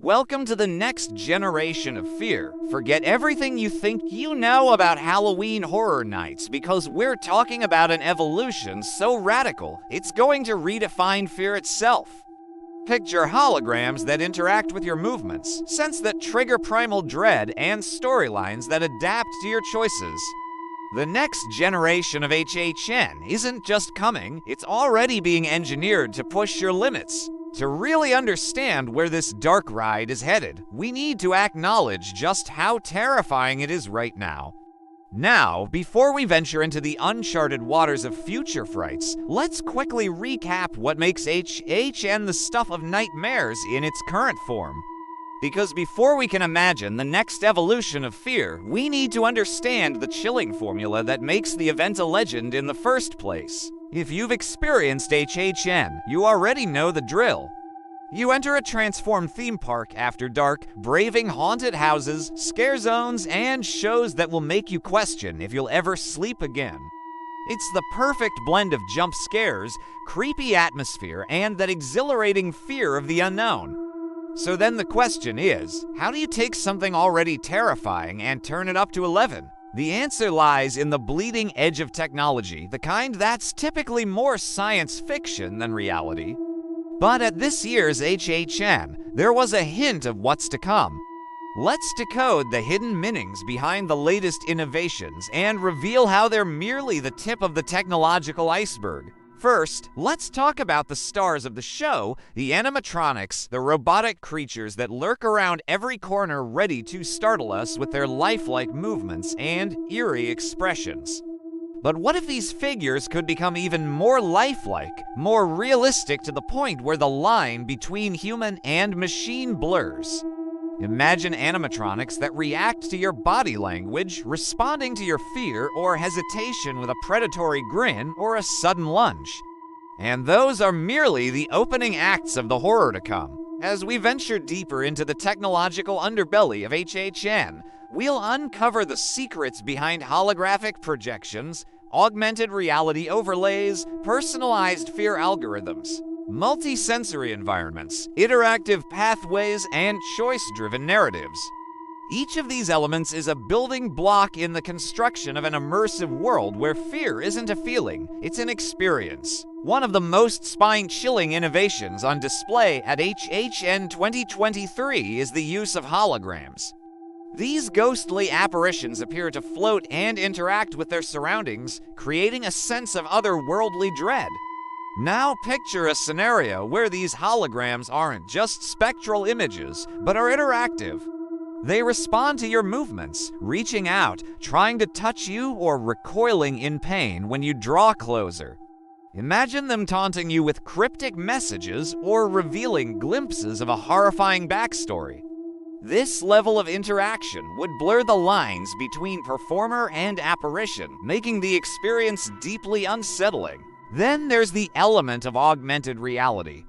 Welcome to the next generation of fear. Forget everything you think you know about Halloween horror nights because we're talking about an evolution so radical, it's going to redefine fear itself. Picture holograms that interact with your movements, sense that trigger primal dread, and storylines that adapt to your choices. The next generation of HHN isn't just coming, it's already being engineered to push your limits. To really understand where this dark ride is headed, we need to acknowledge just how terrifying it is right now. Now, before we venture into the uncharted waters of future frights, let's quickly recap what makes HHN the stuff of nightmares in its current form. Because before we can imagine the next evolution of fear, we need to understand the chilling formula that makes the event a legend in the first place. If you've experienced HHN, you already know the drill. You enter a transformed theme park after dark, braving haunted houses, scare zones, and shows that will make you question if you'll ever sleep again. It's the perfect blend of jump scares, creepy atmosphere, and that exhilarating fear of the unknown. So then the question is, how do you take something already terrifying and turn it up to 11? The answer lies in the bleeding edge of technology, the kind that's typically more science fiction than reality. But at this year's HHN, there was a hint of what's to come. Let's decode the hidden meanings behind the latest innovations and reveal how they're merely the tip of the technological iceberg. First, let's talk about the stars of the show, the animatronics, the robotic creatures that lurk around every corner ready to startle us with their lifelike movements and eerie expressions. But what if these figures could become even more lifelike, more realistic to the point where the line between human and machine blurs? Imagine animatronics that react to your body language, responding to your fear or hesitation with a predatory grin or a sudden lunge. And those are merely the opening acts of the horror to come. As we venture deeper into the technological underbelly of HHN, we'll uncover the secrets behind holographic projections, augmented reality overlays, personalized fear algorithms, multi-sensory environments, interactive pathways, and choice-driven narratives. Each of these elements is a building block in the construction of an immersive world where fear isn't a feeling, it's an experience. One of the most spine-chilling innovations on display at HHN 2023 is the use of holograms. These ghostly apparitions appear to float and interact with their surroundings, creating a sense of otherworldly dread. Now picture a scenario where these holograms aren't just spectral images, but are interactive. They respond to your movements, reaching out, trying to touch you, or recoiling in pain when you draw closer. Imagine them taunting you with cryptic messages or revealing glimpses of a horrifying backstory. This level of interaction would blur the lines between performer and apparition, making the experience deeply unsettling. Then there's the element of augmented reality.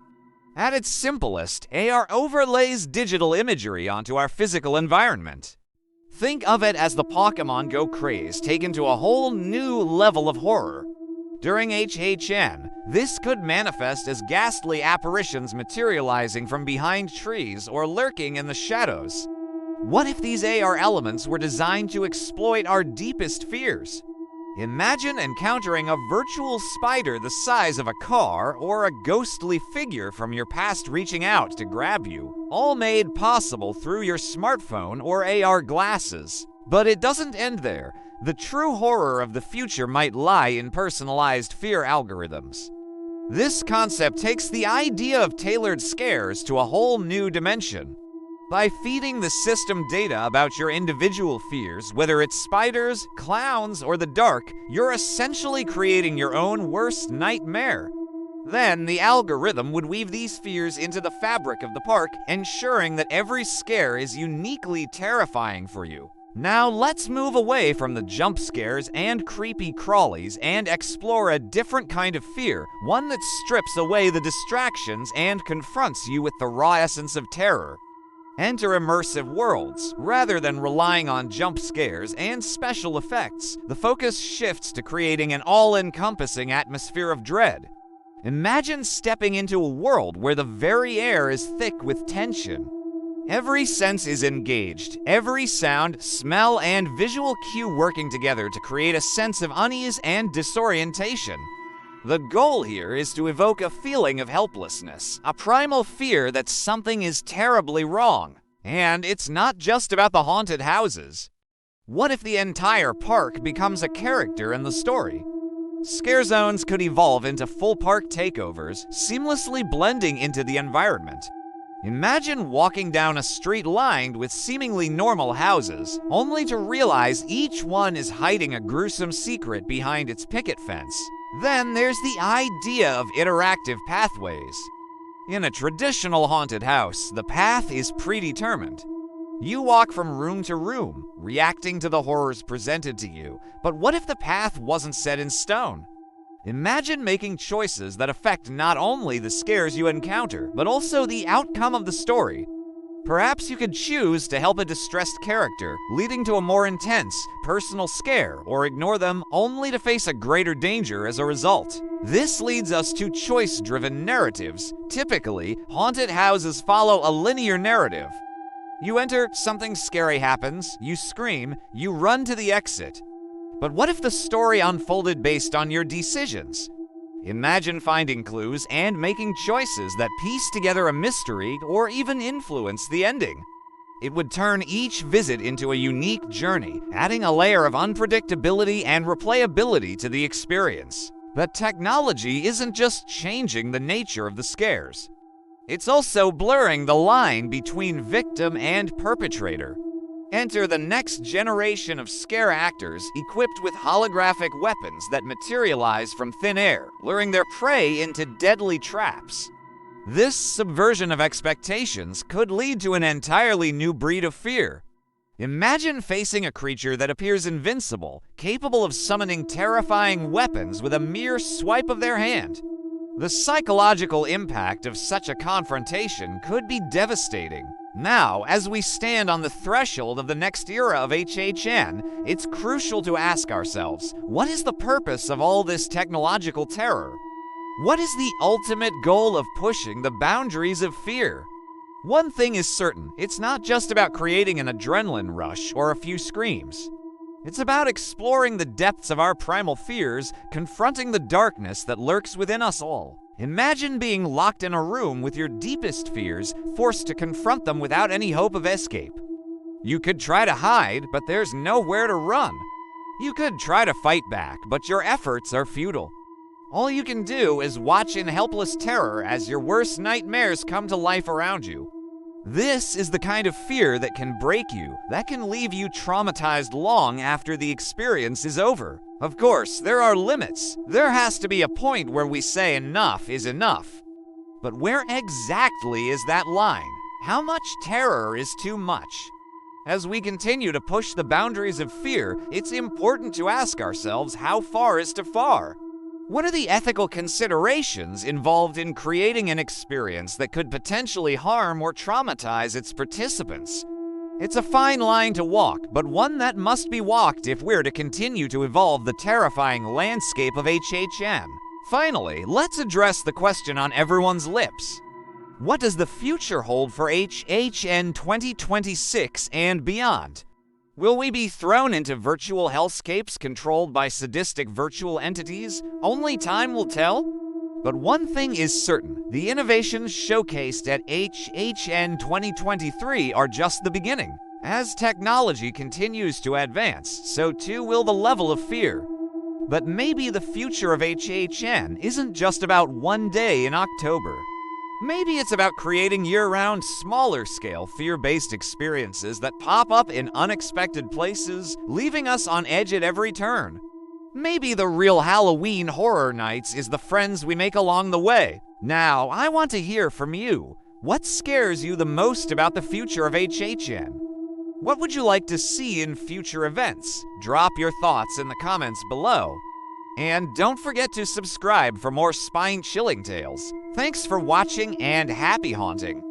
At its simplest, AR overlays digital imagery onto our physical environment. Think of it as the Pokémon Go craze taken to a whole new level of horror. During HHN, this could manifest as ghastly apparitions materializing from behind trees or lurking in the shadows. What if these AR elements were designed to exploit our deepest fears? Imagine encountering a virtual spider the size of a car or a ghostly figure from your past reaching out to grab you, all made possible through your smartphone or AR glasses. But it doesn't end there. The true horror of the future might lie in personalized fear algorithms. This concept takes the idea of tailored scares to a whole new dimension. By feeding the system data about your individual fears, whether it's spiders, clowns, or the dark, you're essentially creating your own worst nightmare. Then, the algorithm would weave these fears into the fabric of the park, ensuring that every scare is uniquely terrifying for you. Now let's move away from the jump scares and creepy crawlies and explore a different kind of fear, one that strips away the distractions and confronts you with the raw essence of terror. Enter immersive worlds. Rather than relying on jump scares and special effects, the focus shifts to creating an all-encompassing atmosphere of dread. Imagine stepping into a world where the very air is thick with tension. Every sense is engaged, every sound, smell, and visual cue working together to create a sense of unease and disorientation. The goal here is to evoke a feeling of helplessness, a primal fear that something is terribly wrong. And it's not just about the haunted houses. What if the entire park becomes a character in the story? Scare zones could evolve into full park takeovers, seamlessly blending into the environment. Imagine walking down a street lined with seemingly normal houses, only to realize each one is hiding a gruesome secret behind its picket fence. Then there's the idea of interactive pathways. In a traditional haunted house, the path is predetermined. You walk from room to room, reacting to the horrors presented to you. But what if the path wasn't set in stone? Imagine making choices that affect not only the scares you encounter, but also the outcome of the story. Perhaps you could choose to help a distressed character, leading to a more intense, personal scare, or ignore them only to face a greater danger as a result. This leads us to choice-driven narratives. Typically, haunted houses follow a linear narrative. You enter, something scary happens, you scream, you run to the exit. But what if the story unfolded based on your decisions? Imagine finding clues and making choices that piece together a mystery or even influence the ending. It would turn each visit into a unique journey, adding a layer of unpredictability and replayability to the experience. But technology isn't just changing the nature of the scares. It's also blurring the line between victim and perpetrator. Enter the next generation of scare actors equipped with holographic weapons that materialize from thin air, luring their prey into deadly traps. This subversion of expectations could lead to an entirely new breed of fear. Imagine facing a creature that appears invincible, capable of summoning terrifying weapons with a mere swipe of their hand. The psychological impact of such a confrontation could be devastating. Now, as we stand on the threshold of the next era of HHN, it's crucial to ask ourselves, what is the purpose of all this technological terror? What is the ultimate goal of pushing the boundaries of fear? One thing is certain, it's not just about creating an adrenaline rush or a few screams. It's about exploring the depths of our primal fears, confronting the darkness that lurks within us all. Imagine being locked in a room with your deepest fears, forced to confront them without any hope of escape. You could try to hide, but there's nowhere to run. You could try to fight back, but your efforts are futile. All you can do is watch in helpless terror as your worst nightmares come to life around you. This is the kind of fear that can break you, that can leave you traumatized long after the experience is over. Of course, there are limits. There has to be a point where we say enough is enough. But where exactly is that line? How much terror is too much? As we continue to push the boundaries of fear, it's important to ask ourselves, how far is too far? What are the ethical considerations involved in creating an experience that could potentially harm or traumatize its participants? It's a fine line to walk, but one that must be walked if we're to continue to evolve the terrifying landscape of HHN. Finally, let's address the question on everyone's lips. What does the future hold for HHN 2026 and beyond? Will we be thrown into virtual hellscapes controlled by sadistic virtual entities? Only time will tell. But one thing is certain, the innovations showcased at HHN 2023 are just the beginning. As technology continues to advance, so too will the level of fear. But maybe the future of HHN isn't just about one day in October. Maybe it's about creating year-round, smaller-scale, fear-based experiences that pop up in unexpected places, leaving us on edge at every turn. Maybe the real Halloween Horror Nights is the friends we make along the way. Now, I want to hear from you. What scares you the most about the future of HHN? What would you like to see in future events? Drop your thoughts in the comments below. And don't forget to subscribe for more spine-chilling tales. Thanks for watching and happy haunting!